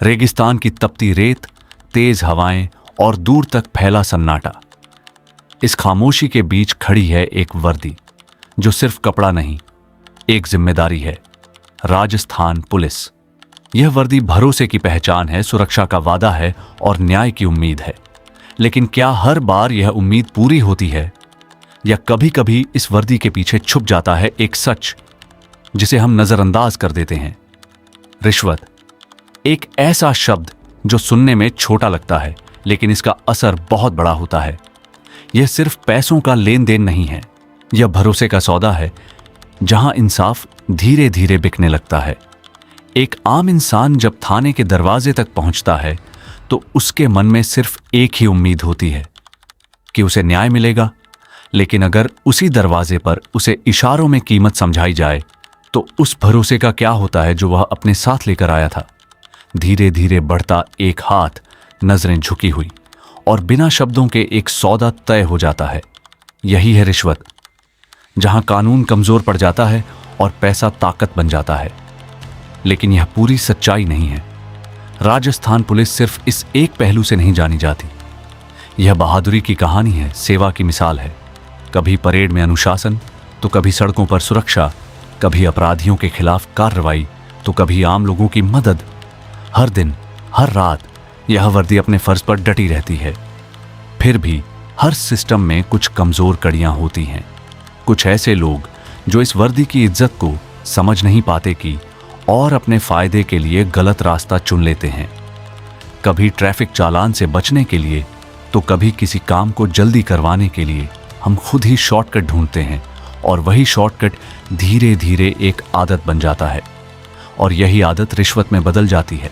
रेगिस्तान की तपती रेत, तेज हवाएं और दूर तक फैला सन्नाटा। इस खामोशी के बीच खड़ी है एक वर्दी जो सिर्फ कपड़ा नहीं, एक जिम्मेदारी है। राजस्थान पुलिस। यह वर्दी भरोसे की पहचान है, सुरक्षा का वादा है और न्याय की उम्मीद है। लेकिन क्या हर बार यह उम्मीद पूरी होती है, या कभी कभी इस वर्दी के पीछे छुप जाता है एक सच जिसे हम नजरअंदाज कर देते हैं? रिश्वत, एक ऐसा शब्द जो सुनने में छोटा लगता है लेकिन इसका असर बहुत बड़ा होता है। यह सिर्फ पैसों का लेन देन नहीं है, यह भरोसे का सौदा है जहां इंसाफ धीरे धीरे बिकने लगता है। एक आम इंसान जब थाने के दरवाजे तक पहुंचता है तो उसके मन में सिर्फ एक ही उम्मीद होती है कि उसे न्याय मिलेगा। लेकिन अगर उसी दरवाजे पर उसे इशारों में कीमत समझाई जाए तो उस भरोसे का क्या होता है जो वह अपने साथ लेकर आया था? धीरे धीरे बढ़ता एक हाथ, नजरें झुकी हुई और बिना शब्दों के एक सौदा तय हो जाता है। यही है रिश्वत, जहां कानून कमजोर पड़ जाता है और पैसा ताकत बन जाता है। लेकिन यह पूरी सच्चाई नहीं है। राजस्थान पुलिस सिर्फ इस एक पहलू से नहीं जानी जाती। यह बहादुरी की कहानी है, सेवा की मिसाल है। कभी परेड में अनुशासन, तो कभी सड़कों पर सुरक्षा, कभी अपराधियों के खिलाफ कार्रवाई, तो कभी आम लोगों की मदद। हर दिन, हर रात यह वर्दी अपने फर्ज पर डटी रहती है। फिर भी हर सिस्टम में कुछ कमजोर कड़ियां होती हैं। कुछ ऐसे लोग जो इस वर्दी की इज्जत को समझ नहीं पाते कि और अपने फायदे के लिए गलत रास्ता चुन लेते हैं। कभी ट्रैफिक चालान से बचने के लिए, तो कभी किसी काम को जल्दी करवाने के लिए हम खुद ही शॉर्टकट ढूंढते हैं और वही शॉर्टकट धीरे धीरे एक आदत बन जाता है और यही आदत रिश्वत में बदल जाती है।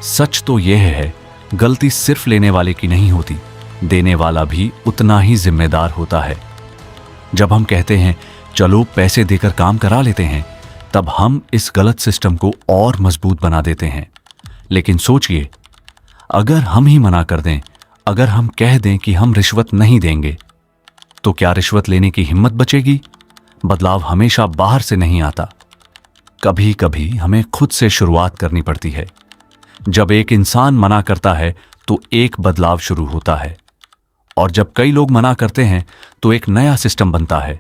सच तो यह है, गलती सिर्फ लेने वाले की नहीं होती, देने वाला भी उतना ही जिम्मेदार होता है। जब हम कहते हैं चलो पैसे देकर काम करा लेते हैं, तब हम इस गलत सिस्टम को और मजबूत बना देते हैं। लेकिन सोचिए, अगर हम ही मना कर दें, अगर हम कह दें कि हम रिश्वत नहीं देंगे, तो क्या रिश्वत लेने की हिम्मत बचेगी? बदलाव हमेशा बाहर से नहीं आता, कभी कभी हमें खुद से शुरुआत करनी पड़ती है। जब एक इंसान मना करता है तो एक बदलाव शुरू होता है, और जब कई लोग मना करते हैं तो एक नया सिस्टम बनता है।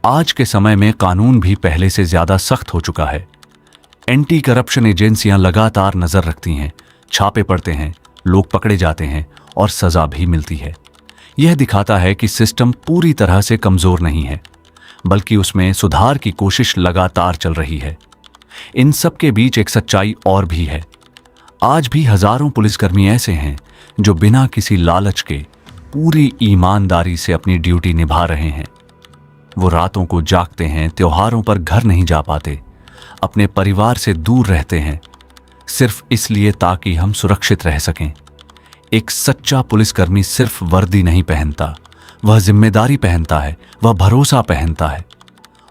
आज के समय में कानून भी पहले से ज्यादा सख्त हो चुका है। एंटी करप्शन एजेंसियां लगातार नजर रखती हैं, छापे पड़ते हैं, लोग पकड़े जाते हैं और सजा भी मिलती है। यह दिखाता है कि सिस्टम पूरी तरह से कमजोर नहीं है, बल्कि उसमें सुधार की कोशिश लगातार चल रही है। इन सब के बीच एक सच्चाई और भी है। आज भी हजारों पुलिसकर्मी ऐसे हैं जो बिना किसी लालच के पूरी ईमानदारी से अपनी ड्यूटी निभा रहे हैं। वो रातों को जागते हैं, त्योहारों पर घर नहीं जा पाते, अपने परिवार से दूर रहते हैं, सिर्फ इसलिए ताकि हम सुरक्षित रह सकें। एक सच्चा पुलिसकर्मी सिर्फ वर्दी नहीं पहनता, वह जिम्मेदारी पहनता है, वह भरोसा पहनता है।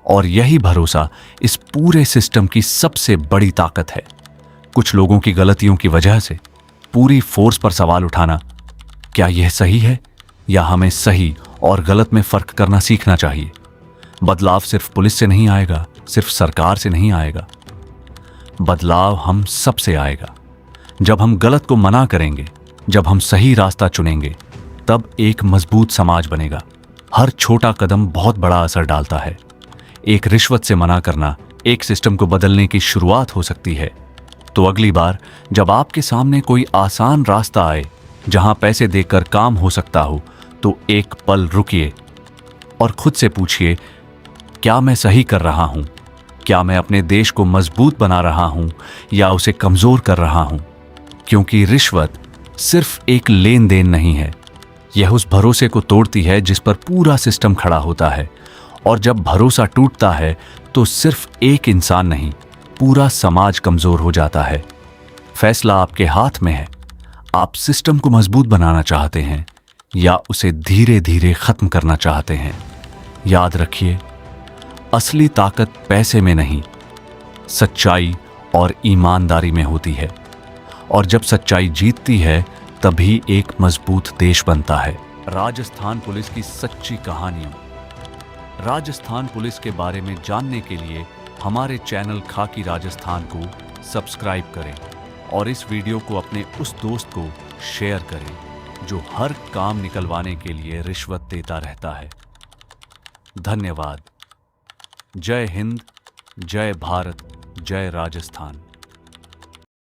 और यही भरोसा इस पूरे सिस्टम की सबसे बड़ी ताकत है। कुछ लोगों की गलतियों की वजह से पूरी फोर्स पर सवाल उठाना, क्या यह सही है? या हमें सही और गलत में फर्क करना सीखना चाहिए। बदलाव सिर्फ पुलिस से नहीं आएगा, सिर्फ सरकार से नहीं आएगा। बदलाव हम सब से आएगा। जब हम गलत को मना करेंगे, जब हम सही रास्ता चुनेंगे, तब एक मजबूत समाज बनेगा। हर छोटा कदम बहुत बड़ा असर डालता है। एक रिश्वत से मना करना एक सिस्टम को बदलने की शुरुआत हो सकती है। तो अगली बार जब आपके सामने कोई आसान रास्ता आए जहां पैसे देकर काम हो सकता हो, तो एक पल रुकिए और खुद से पूछिए, क्या मैं सही कर रहा हूं? क्या मैं अपने देश को मजबूत बना रहा हूं या उसे कमजोर कर रहा हूं? क्योंकि रिश्वत सिर्फ एक लेन देन नहीं है, यह उस भरोसे को तोड़ती है जिस पर पूरा सिस्टम खड़ा होता है। और जब भरोसा टूटता है तो सिर्फ एक इंसान नहीं, पूरा समाज कमजोर हो जाता है। फैसला आपके हाथ में है। आप सिस्टम को मजबूत बनाना चाहते हैं या उसे धीरे धीरे खत्म करना चाहते हैं। याद रखिए, असली ताकत पैसे में नहीं, सच्चाई और ईमानदारी में होती है। और जब सच्चाई जीतती है, तभी एक मजबूत देश बनता है। राजस्थान पुलिस की सच्ची कहानियों। राजस्थान पुलिस के बारे में जानने के लिए हमारे चैनल खाकी राजस्थान को सब्सक्राइब करें और इस वीडियो को अपने उस दोस्त को शेयर करें जो हर काम निकलवाने के लिए रिश्वत देता रहता है। धन्यवाद। जय हिंद, जय भारत, जय राजस्थान।